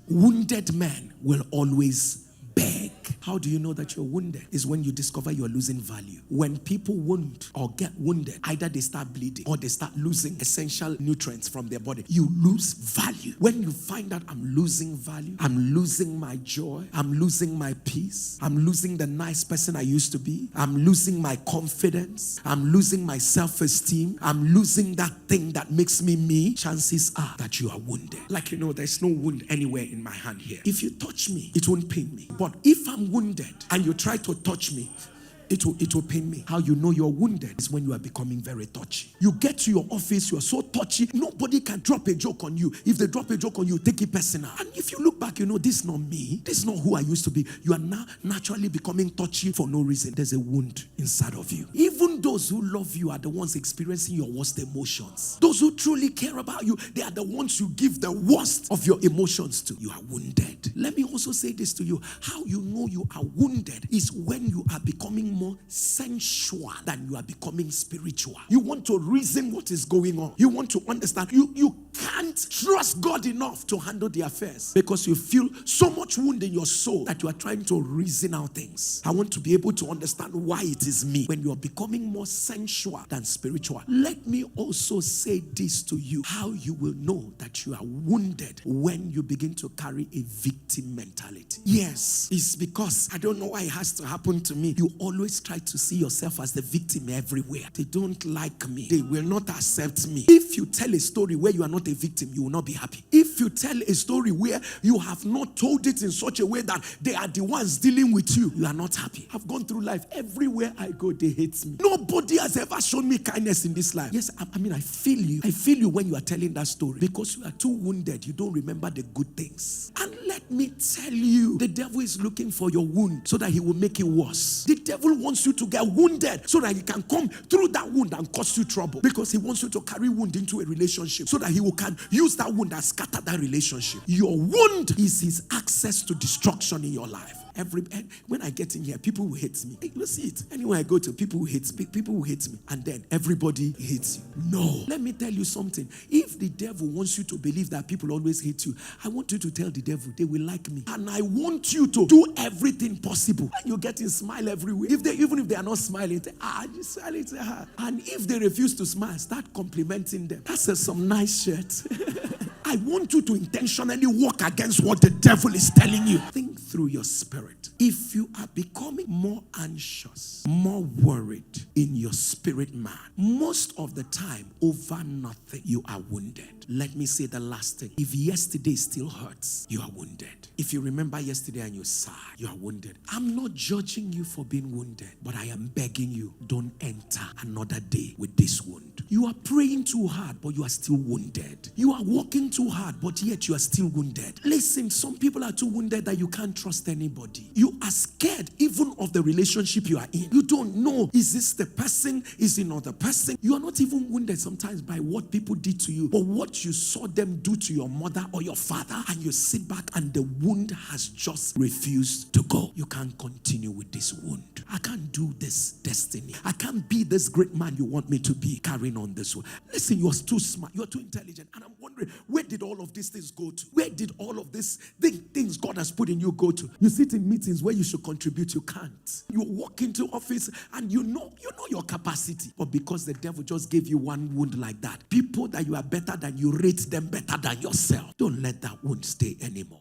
Wounded men will always beg. How do you know that you're wounded? Is when you discover you're losing value. When people wound or get wounded, either they start bleeding or they start losing essential nutrients from their body. You lose value. When you find out I'm losing value, I'm losing my joy, I'm losing my peace, I'm losing the nice person I used to be, I'm losing my confidence, I'm losing my self-esteem, I'm losing that thing that makes me me, chances are that you are wounded. Like, there's no wound anywhere in my hand here. If you touch me, it won't pain me. But if I'm wounded and you try to touch me, it will pain me. How you know you're wounded is when you are becoming very touchy. You get to your office, you are so touchy, nobody can drop a joke on you. If they drop a joke on you, take it personal. And if you look back, this is not me. This is not who I used to be. You are now naturally becoming touchy for no reason. There's a wound inside of you. Even those who love you are the ones experiencing your worst emotions. Those who truly care about you, they are the ones you give the worst of your emotions to. You are wounded. Let me also say this to you. How you know you are wounded is when you are becoming more sensual than you are becoming spiritual. You want to reason what is going on. You want to understand. You can't trust God enough to handle the affairs because you feel so much wound in your soul that you are trying to reason out things. I want to be able to understand why it is me. When you are becoming more sensual than spiritual, let me also say this to you. How you will know that you are wounded when you begin to carry a victim mentality. Yes, it's because I don't know why it has to happen to me. You always try to see yourself as the victim everywhere. They don't like me. They will not accept me. If you tell a story where you are not a victim, you will not be happy. If you tell a story where you have not told it in such a way that they are the ones dealing with you, you are not happy. I've gone through life. Everywhere I go, they hate me. Nobody has ever shown me kindness in this life. Yes, I feel you. I feel you when you are telling that story because you are too wounded. You don't remember the good things. And let me tell you, the devil is looking for your wound so that he will make it worse. The devil wants you to get wounded so that he can come through that wound and cause you trouble, because he wants you to carry wound into a relationship so that he can use that wound and scatter that relationship. Your wound is his access to destruction in your life. When I get in here, people will hate me. You see it. Anywhere I go to, people will hate me. People will hate me. And then everybody hates you. No. Let me tell you something. If the devil wants you to believe that people always hate you, I want you to tell the devil they will like me. And I want you to do everything possible. And you're getting smile everywhere. Even if they are not smiling, just smile it. And if they refuse to smile, start complimenting them. That's some nice shirt. I want you to intentionally walk against what the devil is telling you. Think through your spirit. If you are becoming more anxious, more worried in your spirit man, most of the time over nothing, you are wounded. Let me say the last thing. If yesterday still hurts, you are wounded. If you remember yesterday and you sigh, you are wounded. I'm not judging you for being wounded, but I am begging you, don't enter another day with this wound. You are praying too hard, but you are still wounded. You are working too hard, but yet you are still wounded. Listen, some people are too wounded that you can't trust anybody. You are scared even of the relationship you are in. You don't know, is this the person? Is it not the person? You are not even wounded sometimes by what people did to you, but what you saw them do to your mother or your father, and you sit back and the wound has just refused to go. You can't continue with this wound. I can't do this destiny. I can't be this great man you want me to be carrying on this one. Listen, you're too smart. You're too intelligent. And I'm wondering, where did all of these things go to? Where did all of these things God has put in you go to? You sit in meetings where you should contribute, you can't. You walk into office and you know your capacity. But because the devil just gave you one wound like that, people that you are better than, you rate them better than yourself. Don't let that wound stay anymore.